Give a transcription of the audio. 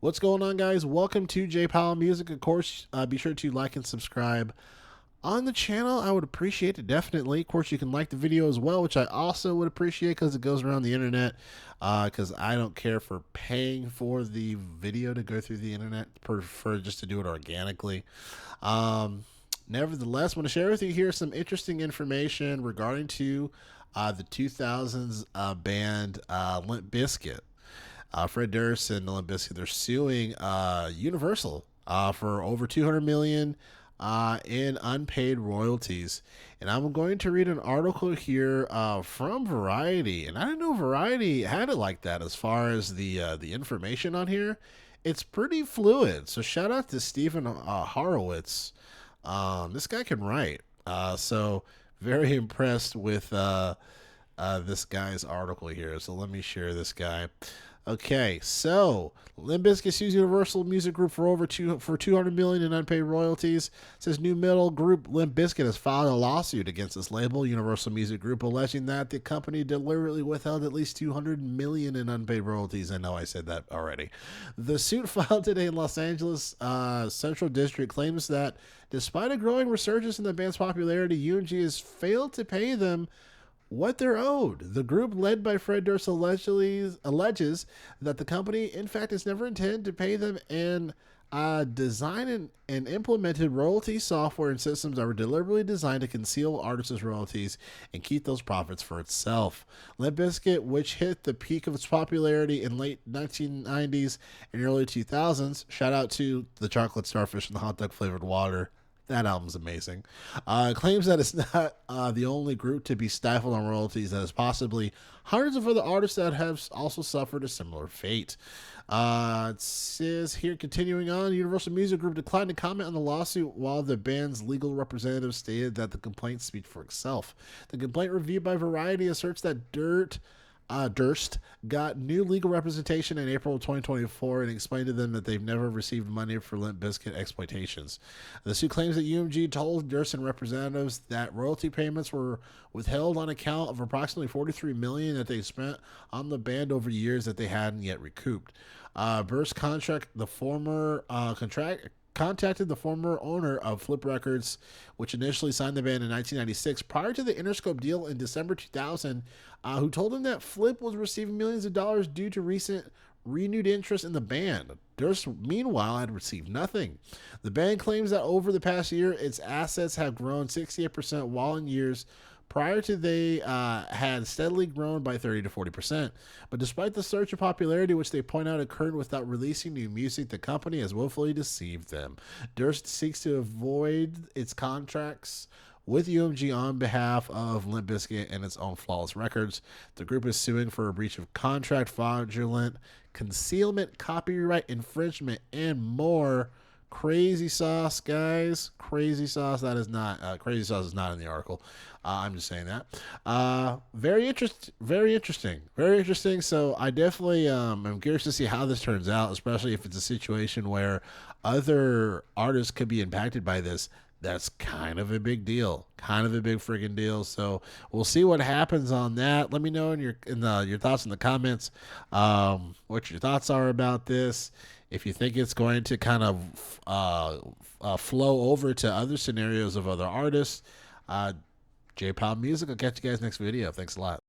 What's going on, guys? Welcome to J Powell Music. Of course, be sure to like and subscribe on the channel. I would appreciate it, definitely. Of course, you can like the video as well, which I also would appreciate because it goes around the internet. Because I don't care for paying for the video to go through the internet. Prefer just to do it organically. Nevertheless, I want to share with you here some interesting information regarding to the 2000s band Limp Bizkit. Fred Durst and Limp Bizkit, they're suing Universal for over $200 million in unpaid royalties. And I'm going to read an article here from Variety, and I didn't know Variety had it like that as far as the information on here. It's pretty fluid. So shout out to Stephen Horowitz. This guy can write. So very impressed with this guy's article here. So let me share this guy. Okay, so Limp Bizkit sues Universal Music Group for $200 million in unpaid royalties. It says new metal group Limp Bizkit has filed a lawsuit against this label, Universal Music Group, alleging that the company deliberately withheld at least $200 million in unpaid royalties. I know I said that already. The suit filed today in Los Angeles Central District claims that despite a growing resurgence in the band's popularity, UMG has failed to pay them what they're owed. The group, led by Fred Durst, alleges that the company, in fact, has never intended to pay them and designed and implemented royalty software and systems that were deliberately designed to conceal artists' royalties and keep those profits for itself. Limp Bizkit, which hit the peak of its popularity in late 1990s and early 2000s, shout out to the chocolate starfish and the hot dog flavored water. That album's amazing. Claims that it's not the only group to be stifled on royalties, that is possibly hundreds of other artists that have also suffered a similar fate. It says here, continuing on, Universal Music Group declined to comment on the lawsuit while the band's legal representative stated that the complaint speaks for itself. The complaint, reviewed by Variety, asserts that Durst got new legal representation in April of 2024 and explained to them that they've never received money for Limp Bizkit exploitations. The suit claims that UMG told Durst and representatives that royalty payments were withheld on account of approximately $43 million that they spent on the band over years that they hadn't yet recouped. Durst contacted the former owner of Flip Records, which initially signed the band in 1996, prior to the Interscope deal in December 2000, who told him that Flip was receiving millions of dollars due to recent renewed interest in the band. Durst, meanwhile, had received nothing. The band claims that over the past year, its assets have grown 68%, while in years prior to they had steadily grown by 30 to 40%. But despite the surge of popularity, which they point out occurred without releasing new music, the company has willfully deceived them. Durst seeks to avoid its contracts with UMG on behalf of Limp Bizkit and its own Flawless Records. The group is suing for a breach of contract, fraudulent concealment, copyright infringement, and more. Crazy sauce, guys. Crazy sauce. That is not crazy sauce is not in the article. I'm just saying that. Very interesting. So I definitely am curious to see how this turns out, especially if it's a situation where other artists could be impacted by this. That's kind of a big deal, kind of a big freaking deal. So we'll see what happens on that. Let me know in your thoughts in the comments, what your thoughts are about this. If you think it's going to kind of flow over to other scenarios of other artists, J Pop Music. I'll catch you guys next video. Thanks a lot.